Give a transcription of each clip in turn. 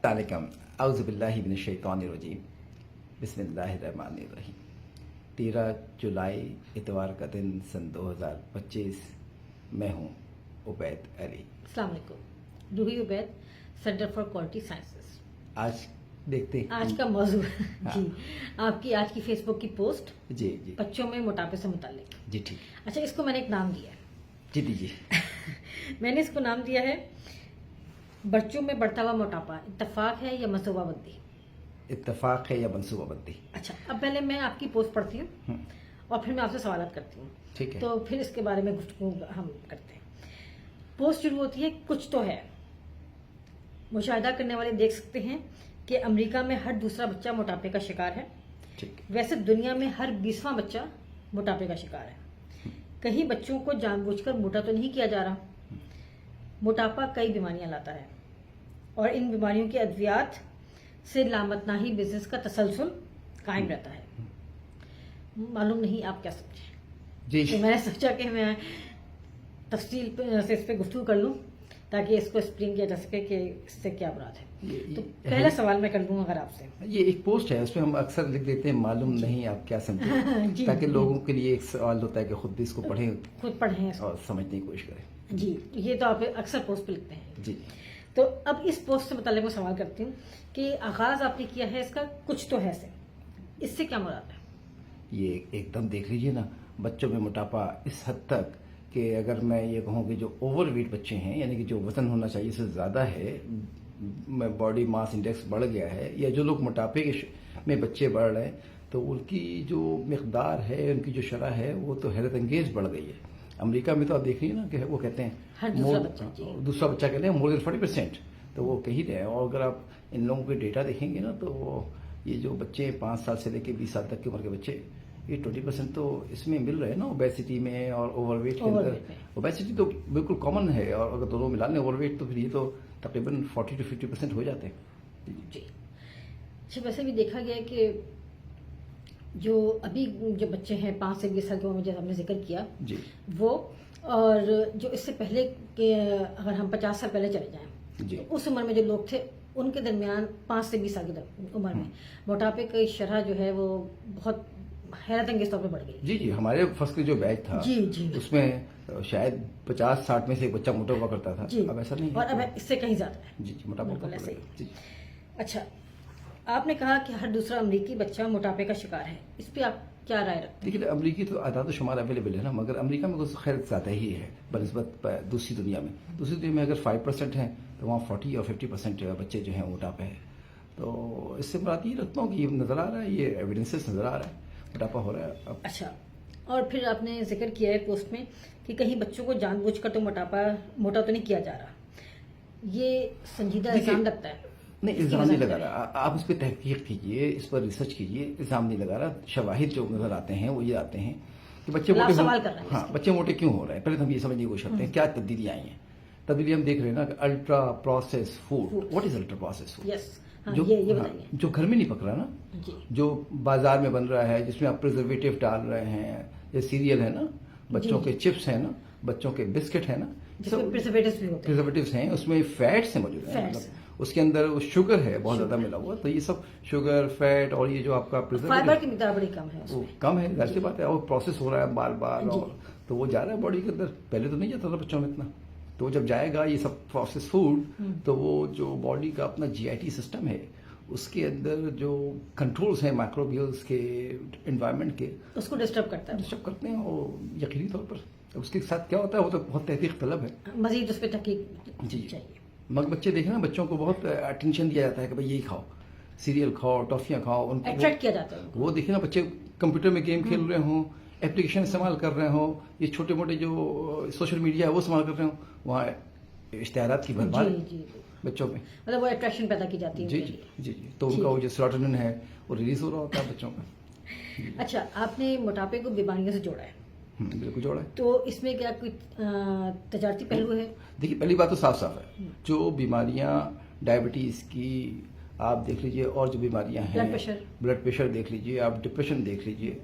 علیکم اعوذ باللہ من الشیطان الرجیم بسم اللہ الرحمن الرحیم 13 جولائی اتوار کا دن سن 2025 میں ہوں عبید علی. السلام علیکم. Roohi Ubaid, centre for quality sciences. آج دیکھتے ہیں آج کا موضوع جی آپ کی آج کی فیس بک کی پوسٹ جی جی بچوں میں موٹاپے سے متعلق. جی ٹھیک. اچھا, اس کو میں نے ایک نام دیا ہے. جی دیجیے. میں نے اس کو نام دیا ہے بچوں میں بڑھتا ہوا موٹاپا اتفاق ہے یا منصوبہ بندی. اتفاق ہے یا منصوبہ بندی. اچھا, اب پہلے میں آپ کی پوسٹ پڑھتی ہوں اور پھر میں آپ سے سوالات کرتی ہوں. ٹھیک ہے. تو پھر اس کے بارے میں گفتگو ہم کرتے ہیں. پوسٹ شروع ہوتی ہے کچھ تو ہے. مشاہدہ کرنے والے دیکھ سکتے ہیں کہ امریکہ میں ہر دوسرا بچہ موٹاپے کا شکار ہے. ٹھیک. ویسے دنیا میں ہر 20واں بچہ موٹاپے کا شکار ہے. کہیں بچوں کو جان بوجھ کر موٹا تو نہیں کیا جا رہا. موٹاپا کئی بیماریاں لاتا ہے اور ان بیماریوں کے ادویات سے لامتناہی بزنس کا تسلسل قائم رہتا ہے. معلوم نہیں آپ کیا سمجھیں. جی تو میں نے سوچا کہ میں تفصیل سے اس پہ گفتگو کر لوں تاکہ اس کو ایکسپلین کیا جا سکے کہ اس سے کیا مراد ہے. تو پہلا سوال میں کر دوں اگر آپ سے. یہ ایک پوسٹ ہے, اس میں ہم اکثر لکھ دیتے ہیں معلوم نہیں آپ کیا سمجھیں, تاکہ لوگوں کے لیے ایک سوال ہوتا ہے کہ خود بھی اس کو پڑھیں, خود پڑھیں اور سمجھنے کی کوشش کریں. جی, یہ تو آپ اکثر پوسٹ پہ لکھتے ہیں. جی. تو اب اس پوسٹ سے متعلق میں سوال کرتی ہوں کہ آغاز آپ نے کیا ہے اس کا کچھ تو ہے سے, اس سے کیا مراد ہے؟ یہ ایک دم دیکھ لیجیے نا, بچوں میں موٹاپا اس حد تک کہ اگر میں یہ کہوں کہ جو اوور ویٹ بچے ہیں, یعنی کہ جو وزن ہونا چاہیے اس سے زیادہ ہے, باڈی ماس انڈیکس بڑھ گیا ہے, یا جو لوگ موٹاپے کے میں بچے بڑھ رہے ہیں, تو ان کی جو مقدار ہے, ان کی جو شرح ہے, وہ تو حیرت انگیز بڑھ گئی ہے. امریکہ میں تو آپ دیکھ لیجیے نا کہ وہ کہتے ہیں دوسرا بچہ کہتے ہیں مور دین 40%, تو وہ کہی رہے ہیں. اور اگر آپ ان لوگوں کے ڈیٹا دیکھیں گے نا, تو یہ جو بچے 5 سال سے لے کے 20 سال تک کی عمر کے بچے, یہ 20% تو اس میں مل رہے ہیں نا, اوبیسٹی میں اور اوور ویٹ کے اندر. اوبیسٹی تو بالکل کامن ہے, اور اگر دونوں ملا لیں اوور ویٹ, تو پھر یہ تو تقریباً 40 to 50% ہو جاتے ہیں. جی. اچھا, ویسے بھی دیکھا گیا ہے کہ جو ابھی جو بچے ہیں 5 سے 20 سال کی عمر میں, جیسا ہم نے ذکر کیا, جی, وہ اور جو اس سے پہلے کہ اگر ہم 50 سال پہلے چلے جائیں, جی, اس عمر میں جو لوگ تھے ان کے درمیان 5 سے 20 سال کی عمر میں موٹاپے کی شرح جو ہے وہ بہت حیرت انگیز طور پہ بڑھ گئی. جی, جی. ہمارے فرسٹ جو بیچ تھا, جی جی, اس میں شاید 50-60 میں سے ایک بچہ موٹا ہوا کرتا تھا. جی, اب ایسا نہیں ہے, اور اب اس سے کہیں زیادہ ہے. جی, موٹاپا بالکل ایسے ہی. جی. اچھا, آپ نے کہا کہ ہر دوسرا امریکی بچہ موٹاپے کا شکار ہے, اس پہ آپ کیا رائے رکھتے ہیں؟ دیکھیے, امریکی تو اعداد و شمار اویلیبل ہے نا, مگر امریکہ میں کچھ خیر زیادہ ہی ہے بنسبت دوسری دنیا میں. دوسری دنیا میں اگر 5% ہیں تو وہاں 40 اور 50% بچے جو ہیں موٹاپے ہیں. تو اس سے مراد یہ رکھتا ہوں کہ یہ نظر آ رہا ہے, یہ ایویڈنسز نظر آ رہا ہے, موٹاپا ہو رہا ہے. اچھا, اور پھر آپ نے ذکر کیا ہے پوسٹ میں کہ کہیں بچوں کو جان بوجھ کر تو موٹا تو نہیں کیا جا رہا. یہ سنجیدہ الزام لگتا ہے. نہیں, الزام نہیں لگا رہا, آپ اس پہ تحقیق کیجیے, اس پر ریسرچ کیجیے. الزام نہیں لگا رہا. شواہد جو نظر آتے ہیں وہ یہ آتے ہیں کہ بچے موٹے سوال کر رہے ہیں. ہاں, بچے موٹے کیوں ہو رہے ہیں. پہلے تو ہم یہ سمجھنے کی کوشش کرتے ہیں کیا تبدیلیاں آئی ہیں. تبدیلی ہم دیکھ رہے ہیں نا کہ ultra process food. What is ultra process food? جو گھر میں نہیں پک رہا نا, جو بازار میں بن رہا ہے, جس میں آپ پریزرویٹو ڈال رہے ہیں, یہ سیریل ہے نا, بچوں کے چپس ہیں نا, بچوں کے بسکٹ ہے نا, پریزرویٹوز ہیں, اس میں فیٹس ہیں موجود ہیں, اس کے اندر شوگر ہے بہت زیادہ ملا ہوا. تو یہ سب شوگر, فیٹ, اور یہ جو آپ کا فائبر کی مقدار بڑی کم ہے, وہ کم ہے, ظاہر سی بات ہے. اور پروسیس ہو رہا ہے بار بار, اور تو وہ جا رہا ہے باڈی کے اندر. پہلے تو نہیں جاتا تھا بچوں میں اتنا, تو جب جائے گا یہ سب پروسیس فوڈ, تو وہ جو باڈی کا اپنا GIT سسٹم ہے, اس کے اندر جو کنٹرولز ہیں مائکروبیلز کے, انوائرمنٹ کے, اس کو ڈسٹرب کرتے ہیں. اور یقینی طور پر اس کے ساتھ کیا ہوتا ہے وہ تو بہت تحقیق طلب ہے, مزید اس پہ تحقیق چاہیے. مگر بچے دیکھیں نا, بچوں کو بہت اٹینشن دیا جاتا ہے کہ بھائی یہی کھاؤ, سیریل کھاؤ, ٹافیاں کھاؤ, ان کو اٹریکٹ کیا جاتا ہے. وہ دیکھیں نا, بچے کمپیوٹر میں گیم کھیل رہے ہوں, ایپلیکیشن استعمال کر رہے ہوں, یہ چھوٹے موٹے جو سوشل میڈیا ہے وہ استعمال کر رہے ہوں, وہاں اشتہارات کی بھرمار بچوں میں, مطلب وہ اٹریکشن پیدا کی جاتی ہے. جی جی جی جی. تو ان کا وہ جو سیروٹونن ہے وہ ریلیز ہو رہا ہوتا ہے بچوں کا. اچھا, آپ نے موٹاپے کو بیماریوں سے جوڑا ہے. بالکل جوڑا ہے. تو اس میں کیا کوئی تجارتی پہلو ہے؟ دیکھیے, پہلی بات تو صاف ہے, جو بیماریاں ڈائبٹیز کی آپ دیکھ لیجئے, اور جو بیماریاں ہیں, بلڈ پریشر دیکھ لیجئے آپ, ڈپریشن دیکھ لیجئے,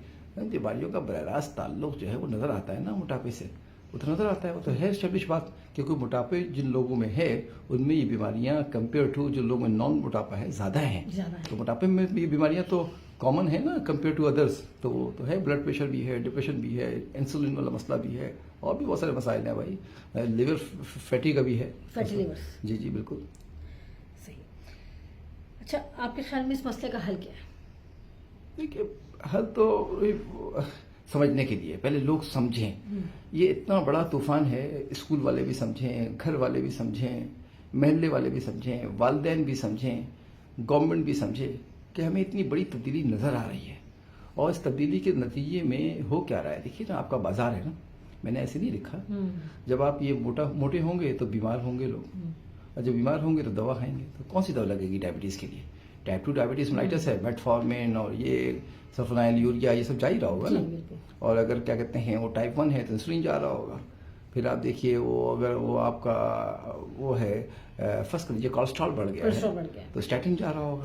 بیماریوں کا براہ راست تعلق جو ہے وہ نظر آتا ہے نا موٹاپے سے. وہ تو نظر آتا ہے، وہ تو ہے اسٹیبلش بات، کیونکہ موٹاپے جن لوگوں میں ہے ان میں یہ بیماریاں کمپیئر ٹو جو لوگوں میں نان موٹاپا ہے زیادہ ہیں. تو موٹاپے میں یہ بیماریاں تو کامن ہے نا کمپیئر ٹو ادرس. تو وہ تو ہے، بلڈ پریشر بھی ہے، ڈپریشن بھی ہے، انسولین والا مسئلہ بھی ہے، اور بھی بہت سارے مسائل ہیں بھائی. لیور فیٹی کا بھی ہے. Fatty liver. جی جی بالکل صحیح. اچھا، آپ کے خیال میں اس مسئلے کا حل کیا ہے؟ دیکھیے حل تو سمجھنے کے لیے پہلے لوگ سمجھیں. یہ اتنا بڑا طوفان ہے، اسکول والے بھی سمجھیں، گھر والے بھی سمجھیں، محلے والے بھی سمجھیں، والدین بھی سمجھیں، گورنمنٹ بھی سمجھے کہ ہمیں اتنی بڑی تبدیلی نظر آ رہی ہے. اور اس تبدیلی کے نتیجے میں ہو کیا رہا ہے؟ دیکھیے نا، آپ کا بازار ہے نا، میں نے ایسے نہیں لکھا. جب آپ یہ موٹے ہوں گے تو بیمار ہوں گے لوگ، اور جب بیمار ہوں گے تو دوا کھائیں گے. تو کون سی دوا لگے گی ڈائبٹیز کے لیے؟ ٹائپ 2 ڈائبٹیز ملائٹس ہے، میٹفارمین اور یہ سلفونائل یوریا یہ سب جا ہی رہا ہوگا نا. اور اگر کیا کہتے ہیں وہ ٹائپ 1 ہے تو انسولین جا رہا ہوگا. پھر آپ دیکھیے وہ اگر وہ آپ کا وہ ہے فرض کر لیجیے کولیسٹرول بڑھ گیا ہے تو اسٹیٹن جا رہا ہوگا.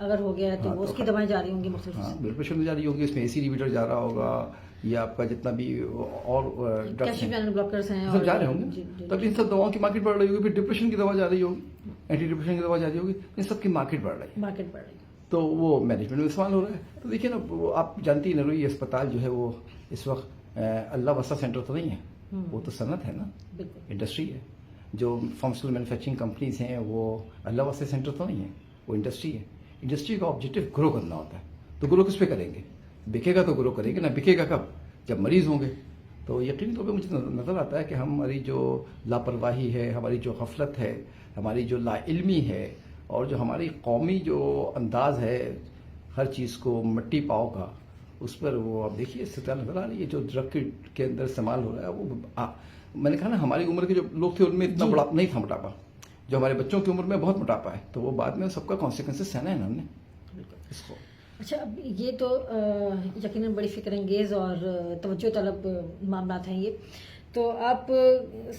اگر ہو گیا ہے تو اس کی دوائیں جاری ہوں گی مختلف. ہاں بلڈ پریشر میں جاری ہوگی، اس میں AC ریپیٹر جا رہا ہوگا، یہ آپ کا جتنا بھی اور ڈرگس ہیں بلاکرز ہیں سب جا رہے ہوں گے. تب ان سب دواؤں کی مارکیٹ بڑھ رہی ہوگی. پھر ڈپریشن کی دوا جا رہی ہوگی، اینٹی ڈپریشن کی دوا جا رہی ہوگی. ان سب کی مارکیٹ بڑھ رہی ہے. تو وہ مینجمنٹ میں استعمال ہو رہا ہے. تو دیکھیے نا، آپ جانتی ہیں نروئی اسپتال جو ہے وہ اس وقت اللہ وسا سینٹر تو نہیں ہے، وہ تو صنعت ہے نا، انڈسٹری ہے. جو فارماسیوٹیکل مینوفیکچرنگ کمپنیز ہیں وہ اللہ واسطے سینٹر تو نہیں ہے، وہ انڈسٹری ہے. انڈسٹری کا آبجیکٹو گرو کرنا ہوتا ہے. تو گرو کس پہ کریں گے؟ بکے گا تو گرو کریں گے نا. بکے گا کب؟ جب مریض ہوں گے. تو یقینی طور پہ مجھے نظر آتا ہے کہ ہماری جو لاپرواہی ہے، ہماری جو غفلت ہے، ہماری جو لا علمی ہے، اور جو ہماری قومی جو انداز ہے ہر چیز کو مٹی پاؤ کا، اس پر وہ آپ دیکھیے استطاعت نظر آ رہی ہے. جو ڈرگ کے اندر استعمال ہو رہا ہے وہ میں نے کہا نا، ہماری عمر کے جو لوگ تھے ان میں اتنا بڑا نہیں تھا موٹاپا. جو ہمارے بچوں کی عمر میں بہت موٹاپا ہے، تو وہ بعد میں سب کا کانسیکوینسز سہنا ہے نا ہم نے اس کو. اچھا، اب یہ تو یقیناً بڑی فکر انگیز اور توجہ طلب معاملات ہیں یہ. تو آپ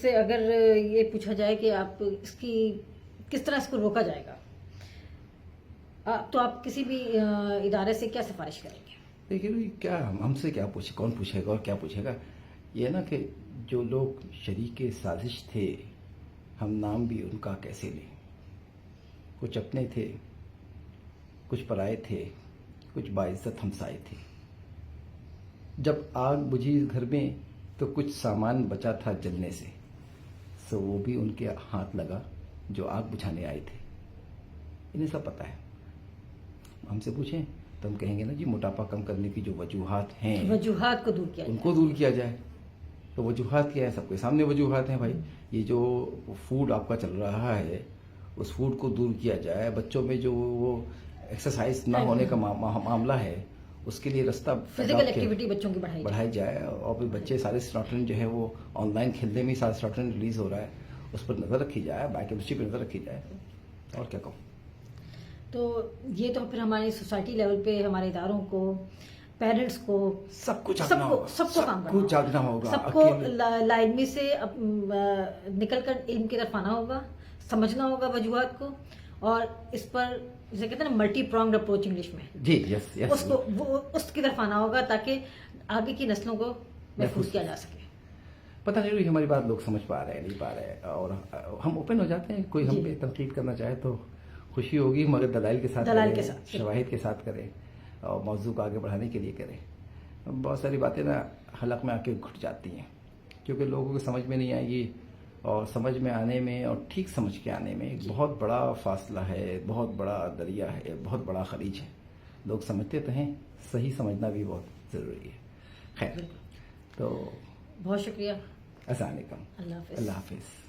سے اگر یہ پوچھا جائے کہ آپ اس کی کس طرح اس کو روکا جائے گا، تو آپ کسی بھی ادارے سے کیا سفارش کریں گے؟ دیکھیے کیا ہم سے کیا پوچھے، کون پوچھے گا اور کیا پوچھے گا؟ یہ نا کہ جو لوگ شریک سازش تھے، ہم نام بھی ان کا کیسے لیں؟ کچھ اپنے تھے، کچھ پرائے تھے، کچھ باعزت ہمسائے تھے. جب آگ بجھی گھر میں تو کچھ سامان بچا تھا جلنے سے، سو وہ بھی ان کے ہاتھ لگا جو آگ بجھانے آئے تھے. انہیں سب پتہ ہے. ہم سے پوچھیں تو ہم کہیں گے نا جی موٹاپا کم کرنے کی جو وجوہات ہیں، وجوہات کو دور کیا ان کو دور کیا جائے. تو وجوہات کیا ہے؟ سب کے سامنے وجوہات ہیں بھائی. یہ جو فوڈ آپ کا چل رہا ہے اس فوڈ کو دور کیا جائے. بچوں میں جو وہ ایکسرسائز نہ ہونے کا معاملہ ہے اس کے لیے رستہ فزیکل ایکٹیویٹی بچوں کی بڑھائی جائے. اور پھر بچے سارے سلاٹرن جو ہے وہ آن لائن کھیلنے میں سارے سلاٹرن ریلیز ہو رہا ہے، اس پر نظر رکھی جائے، بایوکیمسٹری پہ نظر رکھی جائے. اور کیا کہوں؟ تو یہ تو پھر ہماری سوسائٹی لیول پہ ہمارے اداروں کو، پیرنٹس کو، سب کو جاگنا ہوگا. سب کو لائلمی سے نکل کر علم کی طرف آنا ہوگا، سمجھنا ہوگا وجوہات کو، اور اس پر جسے کہتے ہیں نا ملٹی پرانگڈ اپروچ انگلش میں، جی یس اس کو اس کی طرف آنا ہوگا تاکہ آگے کی نسلوں کو محفوظ کیا جا سکے. پتہ نہیں ہماری بات لوگ سمجھ پا رہے ہیں نہیں پا رہے، اور ہم اوپن ہو جاتے ہیں. کوئی ہم پہ تنقید کرنا چاہے تو خوشی ہوگی، مگر دلائل کے ساتھ، شواہد کے ساتھ کریں اور موضوع کو آگے بڑھانے کے لیے کریں. بہت ساری باتیں نا حلق میں آ کے گھٹ جاتی ہیں کیونکہ لوگوں کو سمجھ میں نہیں آئے گی، اور سمجھ میں آنے میں اور ٹھیک سمجھ کے آنے میں ایک بہت بڑا فاصلہ ہے، بہت بڑا دریا ہے، بہت بڑا خلیج ہے. لوگ سمجھتے تو ہیں، صحیح سمجھنا بھی بہت ضروری ہے. خیر، تو بہت شکریہ. السلام علیکم. اللہ حافظ. اللہ حافظ.